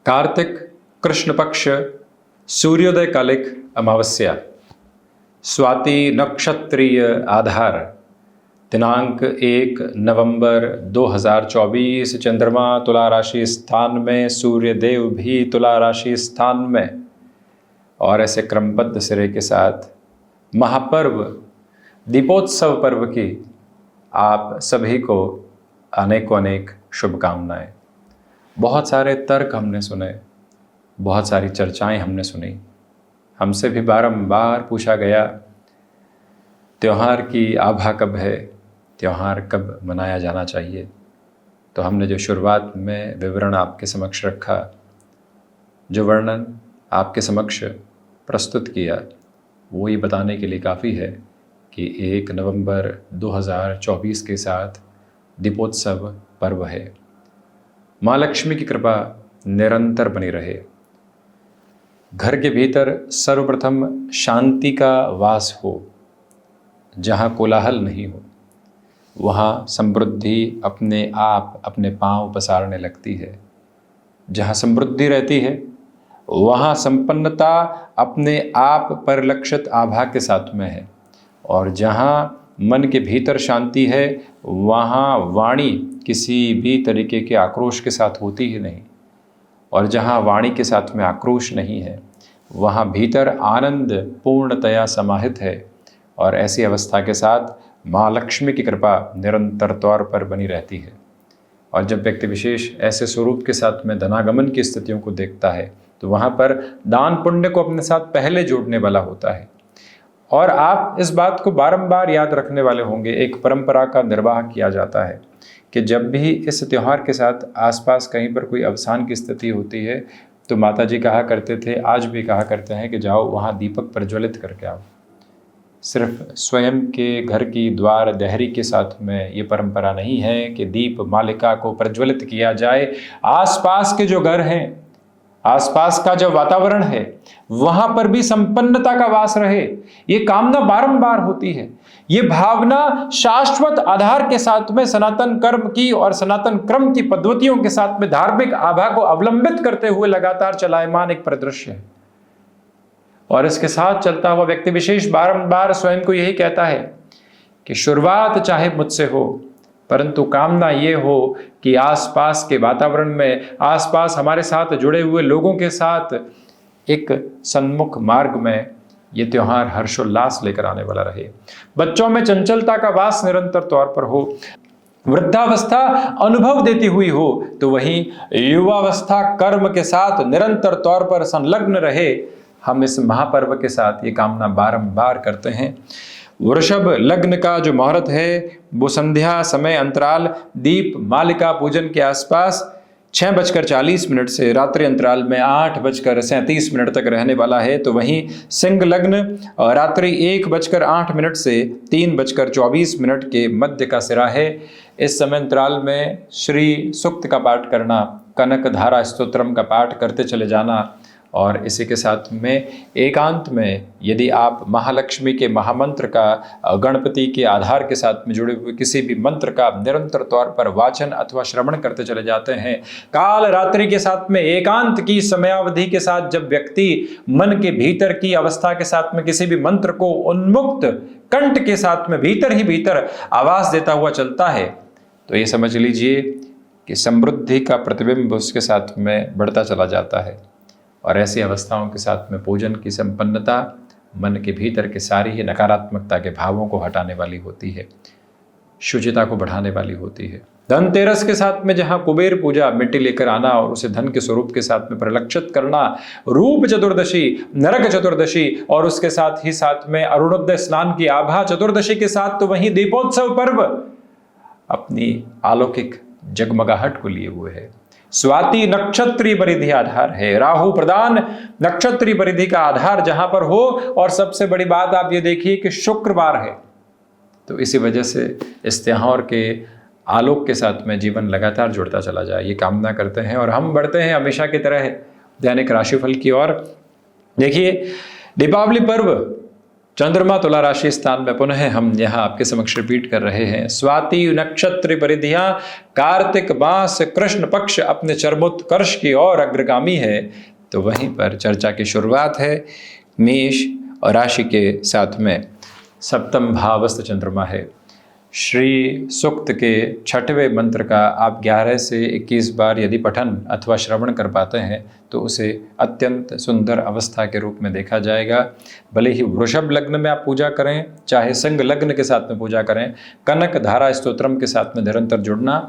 कार्तिक कृष्ण पक्ष सूर्योदय कालिक अमावस्या, स्वाति नक्षत्रीय आधार, दिनांक 1 नवंबर 2024, चंद्रमा तुला राशि स्थान में, सूर्य देव भी तुला राशि स्थान में, और ऐसे क्रमबद्ध सिरे के साथ महापर्व दीपोत्सव पर्व की आप सभी को अनेकों अनेक शुभकामनाएं। बहुत सारे तर्क हमने सुने, बहुत सारी चर्चाएं हमने सुनी, हमसे भी बारंबार पूछा गया त्यौहार की आभा कब है, त्यौहार कब मनाया जाना चाहिए। तो हमने जो शुरुआत में विवरण आपके समक्ष रखा, जो वर्णन आपके समक्ष प्रस्तुत किया, वो ये बताने के लिए काफ़ी है कि 1 नवंबर 2024 के साथ दीपोत्सव पर्व है। माँ लक्ष्मी की कृपा निरंतर बनी रहे। घर के भीतर सर्वप्रथम शांति का वास हो। जहाँ कोलाहल नहीं हो वहाँ समृद्धि अपने आप अपने पांव पसारने लगती है। जहाँ समृद्धि रहती है वहाँ संपन्नता अपने आप परिलक्षित आभा के साथ में है। और जहाँ मन के भीतर शांति है वहाँ वाणी किसी भी तरीके के आक्रोश के साथ होती ही नहीं। और जहाँ वाणी के साथ में आक्रोश नहीं है वहाँ भीतर आनंद पूर्णतया समाहित है। और ऐसी अवस्था के साथ माँ लक्ष्मी की कृपा निरंतर तौर पर बनी रहती है। और जब व्यक्ति विशेष ऐसे स्वरूप के साथ में धनागमन की स्थितियों को देखता है तो वहाँ पर दान पुण्य को अपने साथ पहले जोड़ने वाला होता है। और आप इस बात को बारंबार याद रखने वाले होंगे, एक परंपरा का निर्वाह किया जाता है कि जब भी इस त्यौहार के साथ आसपास कहीं पर कोई अवसान की स्थिति होती है तो माता जी कहा करते थे, आज भी कहा करते हैं कि जाओ वहाँ दीपक प्रज्वलित करके आओ। सिर्फ स्वयं के घर की द्वार देहरी के साथ में ये परंपरा नहीं है कि दीप मालिका को प्रज्वलित किया जाए। आसपास के जो घर हैं, आसपास का जो वातावरण है, वहां पर भी संपन्नता का वास रहे, ये कामना बारंबार होती है। ये भावना शाश्वत आधार के साथ में सनातन कर्म की और सनातन क्रम की पद्धतियों के साथ में धार्मिक आभा को अवलंबित करते हुए लगातार चलायमान एक परिदृश्य है। और इसके साथ चलता हुआ व्यक्ति विशेष बारंबार स्वयं को यही कहता है कि शुरुआत चाहे मुझसे हो, परंतु कामना ये हो कि आसपास के वातावरण में, आसपास हमारे साथ जुड़े हुए लोगों के साथ एक सन्मुख मार्ग में ये त्यौहार हर्षोल्लास लेकर आने वाला रहे। बच्चों में चंचलता का वास निरंतर तौर पर हो, वृद्धावस्था अनुभव देती हुई हो, तो वहीं युवावस्था कर्म के साथ निरंतर तौर पर संलग्न रहे। हम इस महापर्व के साथ ये कामना बारंबार करते हैं। वृषभ लग्न का जो मुहूर्त है वो संध्या समय अंतराल दीप मालिका पूजन के आसपास 6:40 से रात्रि अंतराल में 8:37 तक रहने वाला है। तो वहीं सिंह लग्न रात्रि 1:08 से 3:24 के मध्य का सिरा है। इस समय अंतराल में श्री सूक्त का पाठ करना, कनक धारा स्तोत्रम का पाठ करते चले जाना। और इसी के साथ में एकांत में यदि आप महालक्ष्मी के महामंत्र का, गणपति के आधार के साथ में जुड़े हुए किसी भी मंत्र का निरंतर तौर पर वाचन अथवा श्रवण करते चले जाते हैं, काल रात्रि के साथ में एकांत की समयावधि के साथ जब व्यक्ति मन के भीतर की अवस्था के साथ में किसी भी मंत्र को उन्मुक्त कंठ के साथ में भीतर ही भीतर आवाज देता हुआ चलता है, तो ये समझ लीजिए कि समृद्धि का प्रतिबिंब उसके साथ में बढ़ता चला जाता है। और ऐसी अवस्थाओं के साथ में पूजन की संपन्नता मन के भीतर के सारी ही नकारात्मकता के भावों को हटाने वाली होती है, शुचिता को बढ़ाने वाली होती है। धनतेरस के साथ में जहाँ कुबेर पूजा, मिट्टी लेकर आना और उसे धन के स्वरूप के साथ में परिलक्षित करना, रूप चतुर्दशी, नरक चतुर्दशी और उसके साथ ही साथ में अरुणोदय स्नान की आभा चतुर्दशी के साथ तो वहीं दीपोत्सव पर्व अपनी अलौकिक जगमगाहट को लिए हुए है। स्वाति नक्षत्रीय परिधि आधार है, राहु प्रधान नक्षत्रीय परिधि का आधार जहां पर हो। और सबसे बड़ी बात आप ये देखिए कि शुक्रवार है, तो इसी वजह से इस त्यौहार के आलोक के साथ में जीवन लगातार जुड़ता चला जाए, ये कामना करते हैं। और हम बढ़ते हैं हमेशा की तरह दैनिक राशिफल की ओर। देखिए, दीपावली पर्व चंद्रमा तुला राशि स्थान में पुनः हम यहाँ आपके समक्ष रिपीट कर रहे हैं। स्वाति नक्षत्र परिधियां कार्तिक मास कृष्ण पक्ष अपने चरमोत्कर्ष की ओर अग्रगामी है, तो वहीं पर चर्चा की शुरुआत है। मेष और राशि के साथ में सप्तम भावस्थ चंद्रमा है। श्री सूक्त के 6वें मंत्र का आप 11 से 21 बार यदि पठन अथवा श्रवण कर पाते हैं तो उसे अत्यंत सुंदर अवस्था के रूप में देखा जाएगा। भले ही वृषभ लग्न में आप पूजा करें, चाहे सिंह लग्न के साथ में पूजा करें, कनक धारा स्तोत्रम के साथ में निरंतर जुड़ना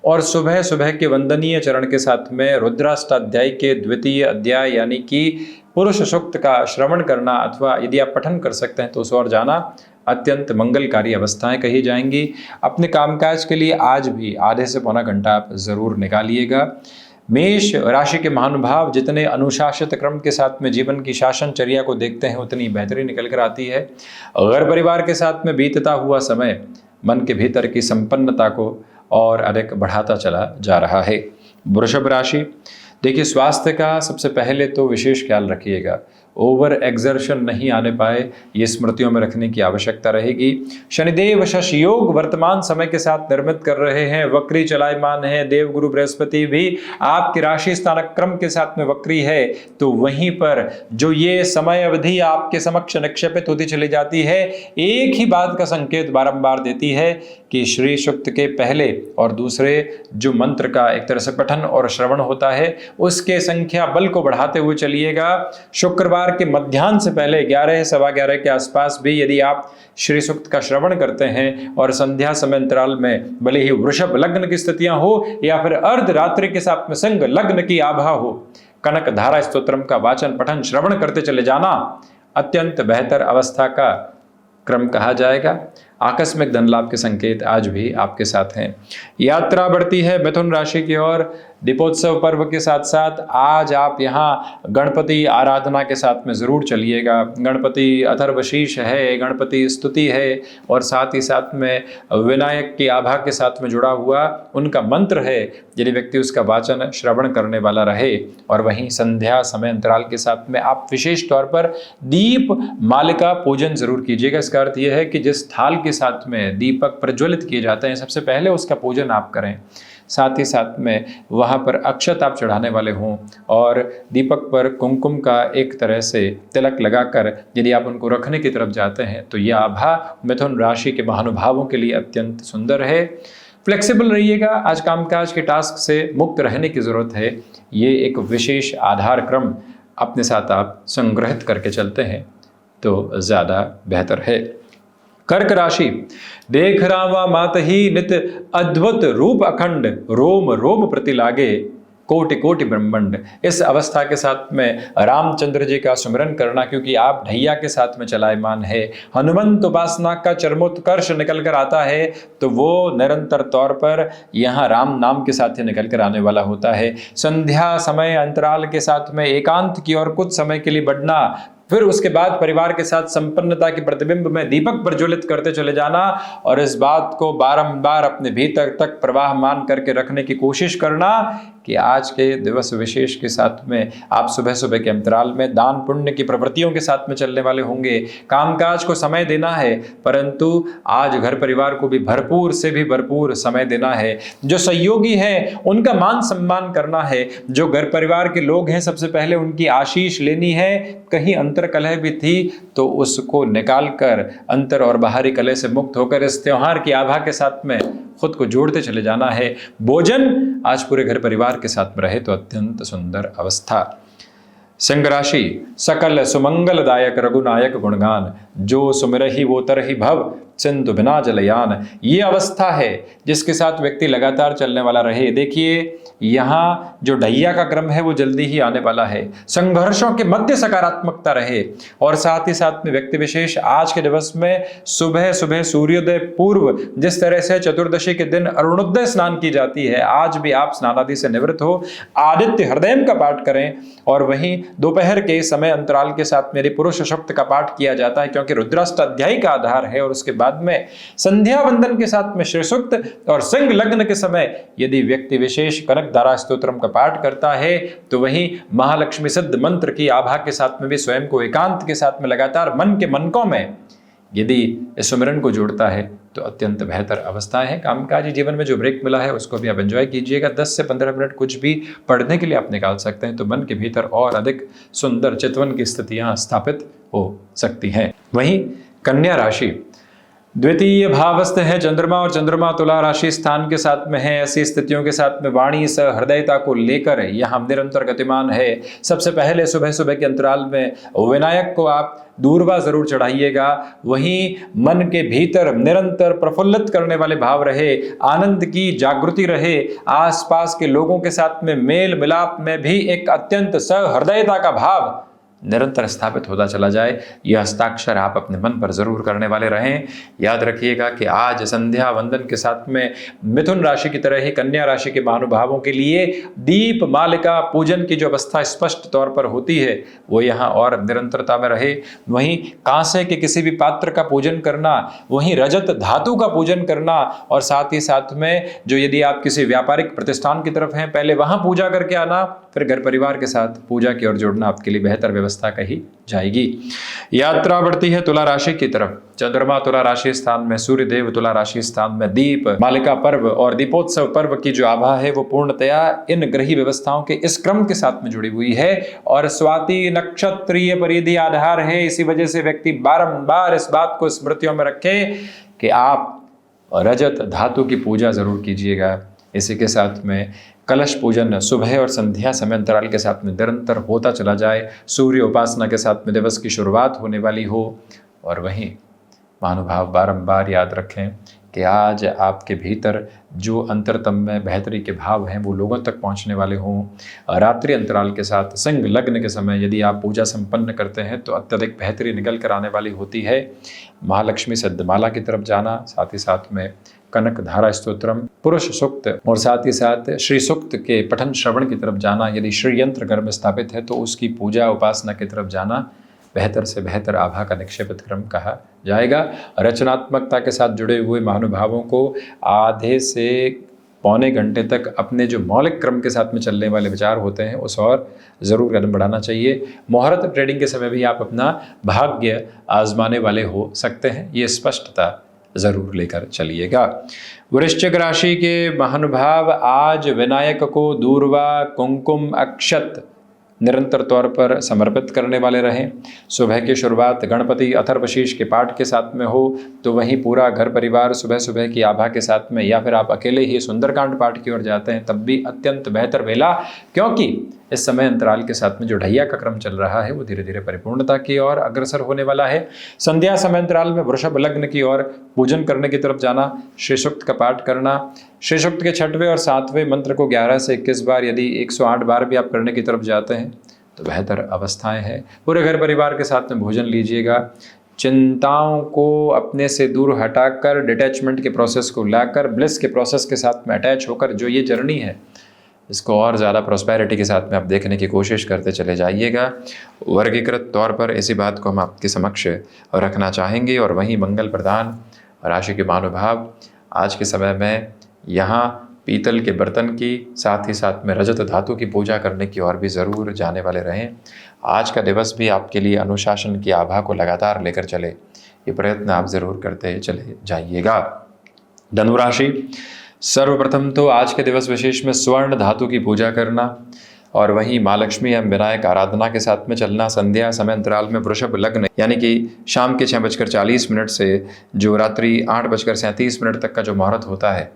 और सुबह सुबह के वंदनीय चरण के साथ में रुद्राष्टाध्याय के 2वें अध्याय यानी कि पुरुष सूक्त का श्रवण करना अथवा यदि आप पठन कर सकते हैं तो उस ओर जाना अत्यंत मंगलकारी अवस्थाएं कही जाएंगी। अपने कामकाज के लिए आज भी आधे से पौना घंटा आप जरूर निकालिएगा। मेष राशि के महानुभाव जितने अनुशासित क्रम के साथ में जीवन की शासनचर्या को देखते हैं उतनी बेहतरी निकल कर आती है। घर परिवार के साथ में बीतता हुआ समय मन के भीतर की संपन्नता को और अधिक बढ़ाता चला जा रहा है। वृषभ राशि, देखिए स्वास्थ्य का सबसे पहले तो विशेष ख्याल रखिएगा। ओवर एक्सर्शन नहीं आने पाए, ये स्मृतियों में रखने की आवश्यकता रहेगी। शनिदेव शश योग वर्तमान समय के साथ निर्मित कर रहे हैं, वक्री चलायमान है। देवगुरु बृहस्पति भी आपकी राशि स्थानक क्रम के साथ में वक्री है, तो वहीं पर जो ये समय अवधि आपके समक्ष निक्षेपित होती चली जाती है, एक ही बात का संकेत बारंबार देती है कि श्री सूक्त के पहले और दूसरे जो मंत्र का एक तरह से पठन और श्रवण होता है उसके संख्या बल को बढ़ाते हुए चलिएगा। शुक्रवार के मध्याह्न से पहले 11 सवा 11 के आसपास भी यदि आप श्री सूक्त का श्रवण करते हैं और संध्या समय अंतराल में भले ही वृषभ लग्न की स्थितियां हो या फिर अर्धरात्रि के साथ में सिंह लग्न की आभा हो, कनक धारा स्तोत्रम का वाचन पठन श्रवण करते चले जाना अत्यंत बेहतर अवस्था का क्रम कहा जाएगा। आकस्मिक धन लाभ के संकेत आज भी आपके साथ हैं। यात्रा बढ़ती है मिथुन राशि की ओर। दीपोत्सव पर्व के साथ साथ आज आप यहाँ गणपति आराधना के साथ में ज़रूर चलिएगा। गणपति अथर्वशीष है, गणपति स्तुति है और साथ ही साथ में विनायक की आभा के साथ में जुड़ा हुआ उनका मंत्र है, यदि व्यक्ति उसका वाचन श्रवण करने वाला रहे। और वहीं संध्या समय अंतराल के साथ में आप विशेष तौर पर दीप मालिका पूजन जरूर कीजिएगा। इसका अर्थ यह है कि जिस थाल के साथ में दीपक प्रज्वलित किए जाते हैं सबसे पहले उसका पूजन आप करें। साथ ही साथ में वहाँ पर अक्षत आप चढ़ाने वाले हों और दीपक पर कुमकुम का एक तरह से तिलक लगाकर यदि आप उनको रखने की तरफ जाते हैं तो यह आभा मिथुन राशि के महानुभावों के लिए अत्यंत सुंदर है। फ्लेक्सिबल रहिएगा, आज कामकाज के टास्क से मुक्त रहने की ज़रूरत है। ये एक विशेष आधार क्रम अपने साथ आप संग्रहित करके चलते हैं तो ज़्यादा बेहतर है। कर्क राशि, देख रामा मात ही नित अद्भुत रूप अखंड, रोम रोम प्रति लागे कोटि कोटि ब्रह्मांड। इस अवस्था के साथ में रामचंद्र जी का सुमिरन करना, क्योंकि आप ढैया के साथ में चलायमान है। हनुमंत उपासना का चरमोत्कर्ष निकल कर आता है तो वो निरंतर तौर पर यहाँ राम नाम के साथ ही निकल कर आने वाला होता है। संध्या समय अंतराल के साथ में एकांत की ओर कुछ समय के लिए बढ़ना, फिर उसके बाद परिवार के साथ संपन्नता के प्रतिबिंब में दीपक प्रज्वलित करते चले जाना और इस बात को बारंबार अपने भीतर तक प्रवाहमान करके रखने की कोशिश करना कि आज के दिवस विशेष के साथ में आप सुबह सुबह के अंतराल में दान पुण्य की प्रवृत्तियों के साथ में चलने वाले होंगे। कामकाज को समय देना है, परंतु आज घर परिवार को भी भरपूर से भी भरपूर समय देना है। जो सहयोगी हैं उनका मान सम्मान करना है। जो घर परिवार के लोग हैं सबसे पहले उनकी आशीष लेनी है। कहीं अंतर कलह भी थी तो उसको निकाल कर अंतर और बाहरी कलह से मुक्त होकर इस त्योहार की आभा के साथ में खुद को जोड़ते चले जाना है। भोजन आज पूरे घर परिवार के साथ में रहे तो अत्यंत सुंदर अवस्था। सिंह राशि, सकल सुमंगलदायक रघुनायक गुणगान, जो सुमिरहि वो तरहि भव सिंधु बिना जलयान। ये अवस्था है जिसके साथ व्यक्ति लगातार चलने वाला रहे। देखिए यहाँ जो ढैया का क्रम है वो जल्दी ही आने वाला है। संघर्षों के मध्य सकारात्मकता रहे और साथ ही साथ में व्यक्ति विशेष आज के दिवस में सुबह सुबह सूर्योदय पूर्व जिस तरह से चतुर्दशी के दिन अरुणोदय स्नान की जाती है, आज भी आप स्नानादि से निवृत्त हो आदित्य हृदय का पाठ करें। और वहीं दोपहर के समय अंतराल के साथ मेरे पुरुष सूक्त का पाठ किया जाता है, क्योंकि क्योंकि रुद्राष्टाध्यायी का आधार है। और उसके बाद में संध्या वंदन के साथ में श्री सूक्त और संग लग्न के समय यदि व्यक्ति विशेष कनक धारा स्तोत्रम का पाठ करता है तो वही महालक्ष्मी सिद्ध मंत्र की आभा के साथ में भी स्वयं को एकांत के साथ में लगातार मन के मनकों में यदि इस सुमिरन को जोड़ता है तो अत्यंत बेहतर अवस्थाएं हैं। कामकाजी जीवन में जो ब्रेक मिला है उसको भी आप एंजॉय कीजिएगा। 10 से 15 मिनट कुछ भी पढ़ने के लिए आप निकाल सकते हैं तो मन के भीतर और अधिक सुंदर चितवन की स्थितियां स्थापित हो सकती हैं। वहीं कन्या राशि द्वितीय भावस्थ है चंद्रमा और चंद्रमा तुला राशि स्थान के साथ में है। ऐसी स्थितियों के साथ में वाणी सहृदयता को लेकर यहाँ निरंतर गतिमान है। सबसे पहले सुबह सुबह के अंतराल में विनायक को आप दूर्वा जरूर चढ़ाइएगा। वहीं मन के भीतर निरंतर प्रफुल्लित करने वाले भाव रहे, आनंद की जागृति रहे, आसपास के लोगों के साथ में मेल मिलाप में भी एक अत्यंत सहृदयता का भाव निरंतर स्थापित होता चला जाए। यह हस्ताक्षर आप अपने मन पर जरूर करने वाले रहें। याद रखिएगा कि आज संध्या वंदन के साथ में मिथुन राशि की तरह ही कन्या राशि के महानुभावों के लिए दीप मालिका पूजन की जो अवस्था स्पष्ट तौर पर होती है वो यहाँ और निरंतरता में रहे। वहीं कांसे के किसी भी पात्र का पूजन करना, वहीं रजत धातु का पूजन करना और साथ ही साथ में जो यदि आप किसी व्यापारिक प्रतिष्ठान की तरफ हैं पहले वहां पूजा करके आना, फिर घर परिवार के साथ पूजा की ओर जोड़ना आपके लिए बेहतर व्यवस्था कही जाएगी। यात्रा बढ़ती है तुला राशि की तरफ। चंद्रमा तुला राशि स्थान में, सूर्य देव तुला राशि स्थान में, दीप मालिका पर्व और दीपोत्सव पर्व की जो आभा है वो पूर्णतया इन ग्रही व्यवस्थाओं के इस क्रम के साथ में जुड़ी हुई है और स्वाति नक्षत्रीय परिधि आधार है। इसी वजह से व्यक्ति बारंबार इस बात को स्मृतियों में रखे कि आप रजत धातु की पूजा जरूर कीजिएगा। इसी के साथ में कलश पूजन सुबह और संध्या समय अंतराल के साथ में निरंतर होता चला जाए। सूर्य उपासना के साथ में दिवस की शुरुआत होने वाली हो। और वहीं महानुभाव बारंबार याद रखें कि आज आपके भीतर जो अंतरतम में बेहतरी के भाव हैं वो लोगों तक पहुंचने वाले हों। रात्रि अंतराल के साथ संग लग्न के समय यदि आप पूजा संपन्न करते हैं तो अत्यधिक बेहतरी निकल कर आने वाली होती है। महालक्ष्मी सिद्धमाला की तरफ जाना, साथ ही साथ में कनक धारा स्तोत्रम, पुरुष सूक्त और साथ ही साथ श्री सूक्त के पठन श्रवण की तरफ जाना, यदि श्री यंत्र घर में स्थापित है तो उसकी पूजा उपासना की तरफ जाना बेहतर से बेहतर आभा का निक्षेपित क्रम कहा जाएगा। रचनात्मकता के साथ जुड़े हुए महानुभावों को आधे से पौने घंटे तक अपने जो मौलिक क्रम के साथ में चलने वाले विचार होते हैं उस और ज़रूर कदम बढ़ाना चाहिए। मुहूर्त ट्रेडिंग के समय भी आप अपना भाग्य आजमाने वाले हो सकते हैं, ये स्पष्टता जरूर लेकर चलिएगा। वृश्चिक राशि के महानुभाव आज विनायक को दूर्वा कुंकुम अक्षत निरंतर तौर पर समर्पित करने वाले रहें। सुबह की शुरुआत गणपति अथर्वशीष के पाठ के साथ में हो तो वहीं पूरा घर परिवार सुबह सुबह की आभा के साथ में, या फिर आप अकेले ही सुंदरकांड पाठ की ओर जाते हैं तब भी अत्यंत बेहतर वेला, क्योंकि इस समय अंतराल के साथ में जो ढैया का क्रम चल रहा है वो धीरे धीरे परिपूर्णता की ओर अग्रसर होने वाला है। संध्या समय अंतराल में वृषभ लग्न की ओर पूजन करने की तरफ जाना, श्री सूक्त का पाठ करना, श्री सूक्त के 6वें और 7वें मंत्र को 11 से 21 बार यदि 108 बार भी आप करने की तरफ जाते हैं तो बेहतर अवस्थाएं हैं। पूरे घर परिवार के साथ में भोजन लीजिएगा। चिंताओं को अपने से दूर हटाकर डिटैचमेंट के प्रोसेस को लाकर ब्लिस के प्रोसेस के साथ में अटैच होकर जो ये जर्नी है इसको और ज़्यादा प्रॉस्पेरिटी के साथ में आप देखने की कोशिश करते चले जाइएगा। वर्गीकृत तौर पर इसी बात को हम आपके समक्ष रखना चाहेंगे। और वहीं मंगल प्रदान राशि के महानुभाव आज के समय में यहाँ पीतल के बर्तन की, साथ ही साथ में रजत धातु की पूजा करने की ओर भी ज़रूर जाने वाले रहें। आज का दिवस भी आपके लिए अनुशासन की आभा को लगातार लेकर चले, ये प्रयत्न आप ज़रूर करते चले जाइएगा। धनुराशि, सर्वप्रथम तो आज के दिवस विशेष में स्वर्ण धातु की पूजा करना और वहीं माँ लक्ष्मी एवं विनायक आराधना के साथ में चलना। संध्या समय अंतराल में वृषभ लग्न यानी कि शाम के 6:40 से जो रात्रि 8:37 तक का जो मुहूर्त होता है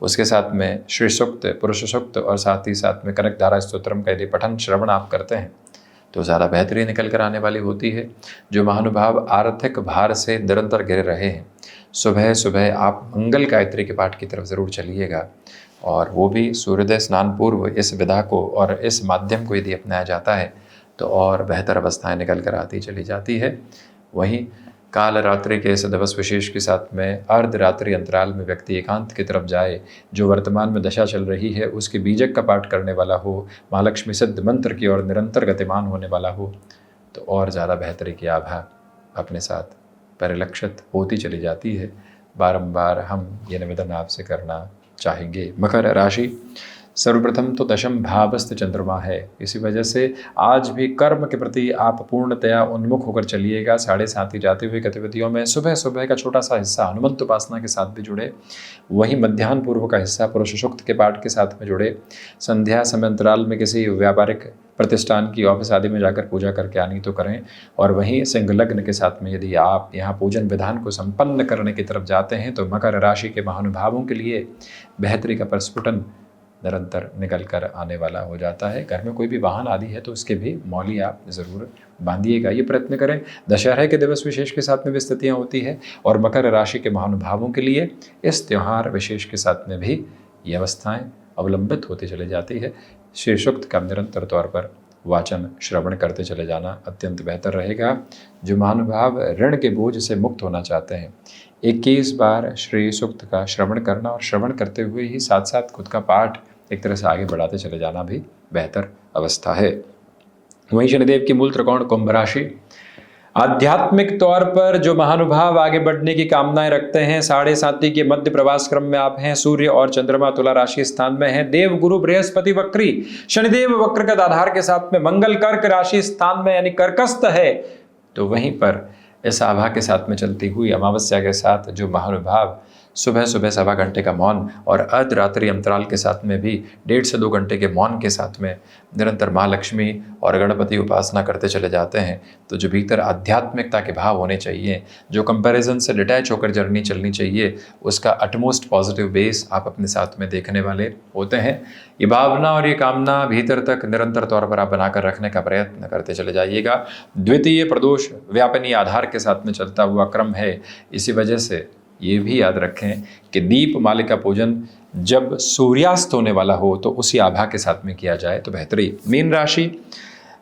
उसके साथ में श्री सूक्त, पुरुष सूक्त और साथ ही साथ में कनक धारा स्तोत्रम का यदि पठन श्रवण आप करते हैं तो ज़्यादा बेहतरी निकल कर आने वाली होती है। जो महानुभाव आर्थिक भार से निरंतर घिरे रहे हैं, सुबह सुबह आप मंगल गायत्री के पाठ की तरफ ज़रूर चलिएगा और वो भी सूर्योदय स्नान पूर्व। इस विधा को और इस माध्यम को यदि अपनाया जाता है तो और बेहतर अवस्थाएं निकल कर आती चली जाती है। वहीं काल रात्रि के इस दिवस विशेष के साथ में अर्धरात्रि अंतराल में व्यक्ति एकांत की तरफ जाए, जो वर्तमान में दशा चल रही है उसके बीजक का पाठ करने वाला हो, महालक्ष्मी सिद्ध मंत्र की ओर निरंतर गतिमान होने वाला हो तो और ज़्यादा बेहतरी की आभा अपने साथ परिलक्षित होती चली जाती है। बारंबार हम ये निवेदन आपसे करना चाहेंगे। मकर राशि, सर्वप्रथम तो दशम भावस्थ चंद्रमा है, इसी वजह से आज भी कर्म के प्रति आप पूर्णतया उन्मुख होकर चलिएगा। 7:30 ही जाते हुए गतिविधियों में सुबह सुबह का छोटा सा हिस्सा हनुमंत उपासना के साथ भी जुड़े, वहीं मध्याह्न पूर्व का हिस्सा पुरुष सूक्त के पाठ के साथ में जुड़े। संध्या समय अंतराल में किसी व्यापारिक प्रतिष्ठान की ऑफिस आदि में जाकर पूजा करके आनी तो करें। और वहीं सिंह लग्न के साथ में यदि आप यहाँ पूजन विधान को संपन्न करने की तरफ जाते हैं तो मकर राशि के महानुभावों के लिए बेहतरी का प्रस्फुटन निरंतर निकल कर आने वाला हो जाता है। घर में कोई भी वाहन आदि है तो उसके भी मौली आप ज़रूर बांधिएगा, ये प्रयत्न करें। दशहरे के दिवस विशेष के साथ में भी स्थितियाँ होती है और मकर राशि के महानुभावों के लिए इस त्यौहार विशेष के साथ में भी ये अवस्थाएँ अवलंबित होती चली जाती है। श्री सूक्त का निरंतर तौर पर वाचन श्रवण करते चले जाना अत्यंत बेहतर रहेगा। जो महानुभाव ऋण के बोझ से मुक्त होना चाहते हैं, 21 बार श्री सूक्त का श्रवण करना और श्रवण करते हुए ही साथ साथ खुद का पाठ एक तरह से आगे बढ़ाते चले जाना भी बेहतर अवस्था है। वहीं शनिदेव की मूल त्रिकोण कुंभ राशि, आध्यात्मिक तौर पर जो महानुभाव आगे बढ़ने की कामनाएं रखते हैं, 7:30 के मध्य प्रवास क्रम में आप हैं। सूर्य और चंद्रमा तुला राशि स्थान में हैं। देव गुरु बृहस्पति वक्री, शनिदेव वक्रगत आधार के साथ में मंगल कर्क राशि स्थान में यानी कर्कस्थ है। तो वहीं पर इस आभा के साथ में चलती हुई अमावस्या के साथ जो महानुभाव सुबह सुबह 1.25 घंटे का मौन और अर्धरात्रि अंतराल के साथ में भी 1.5 से 2 घंटे के मौन के साथ में निरंतर माँ लक्ष्मी और गणपति उपासना करते चले जाते हैं, तो जो भीतर आध्यात्मिकता के भाव होने चाहिए, जो कंपैरिजन से डिटैच होकर जर्नी चलनी चाहिए, उसका अटमोस्ट पॉजिटिव बेस आप अपने साथ में देखने वाले होते हैं। ये भावना और ये कामना भीतर तक निरंतर तौर पर आप बनाकर रखने का प्रयत्न करते चले जाइएगा। द्वितीय प्रदोष व्यापनीय आधार के साथ में चलता हुआ क्रम है, इसी वजह से ये भी याद रखें कि दीप मालिका पूजन जब सूर्यास्त होने वाला हो तो उसी आभा के साथ में किया जाए तो बेहतरी। मीन राशि,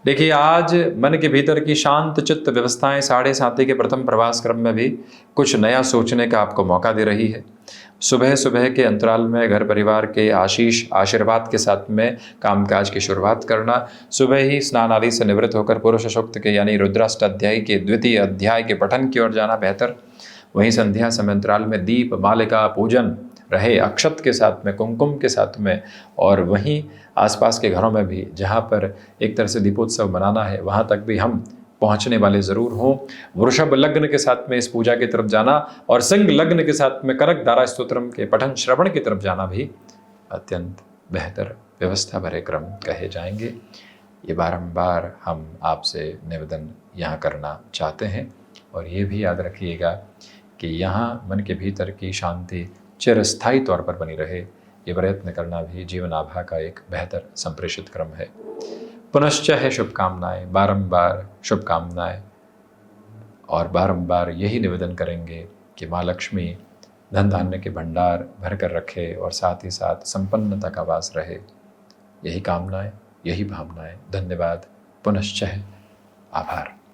देखिए आज मन के भीतर की शांत चित्त व्यवस्थाएं 7:30 के प्रथम प्रवास क्रम में भी कुछ नया सोचने का आपको मौका दे रही है। सुबह सुबह के अंतराल में घर परिवार के आशीष आशीर्वाद के साथ में कामकाज की शुरुआत करना, सुबह ही स्नान आदि से निवृत्त होकर पुरुष सूक्त के यानी रुद्राष्टाध्यायी के द्वितीय अध्याय के पठन की ओर जाना बेहतर। वहीं संध्या समय अंतराल में दीप मालिका पूजन रहे अक्षत के साथ में, कुमकुम के साथ में, और वहीं आसपास के घरों में भी जहाँ पर एक तरह से दीपोत्सव मनाना है वहाँ तक भी हम पहुँचने वाले ज़रूर हों। वृषभ लग्न के साथ में इस पूजा की तरफ जाना और सिंह लग्न के साथ में कनक धारा स्तोत्रम के पठन श्रवण की तरफ जाना भी अत्यंत बेहतर व्यवस्था भरे क्रम कहे जाएंगे। ये बारंबार हम आपसे निवेदन यहाँ करना चाहते हैं और ये भी याद रखिएगा कि यहाँ मन के भीतर की शांति चिरस्थायी तौर पर बनी रहे, ये प्रयत्न करना भी जीवन आभा का एक बेहतर संप्रेषित क्रम है। पुनश्च है शुभकामनाएं, बारंबार शुभकामनाएं, और बारंबार यही निवेदन करेंगे कि माँ लक्ष्मी धन धान्य के भंडार भर कर रखे और साथ ही साथ संपन्नता का वास रहे। यही कामनाएं, यही भावनाएं। धन्यवाद। पुनश्च है। आभार।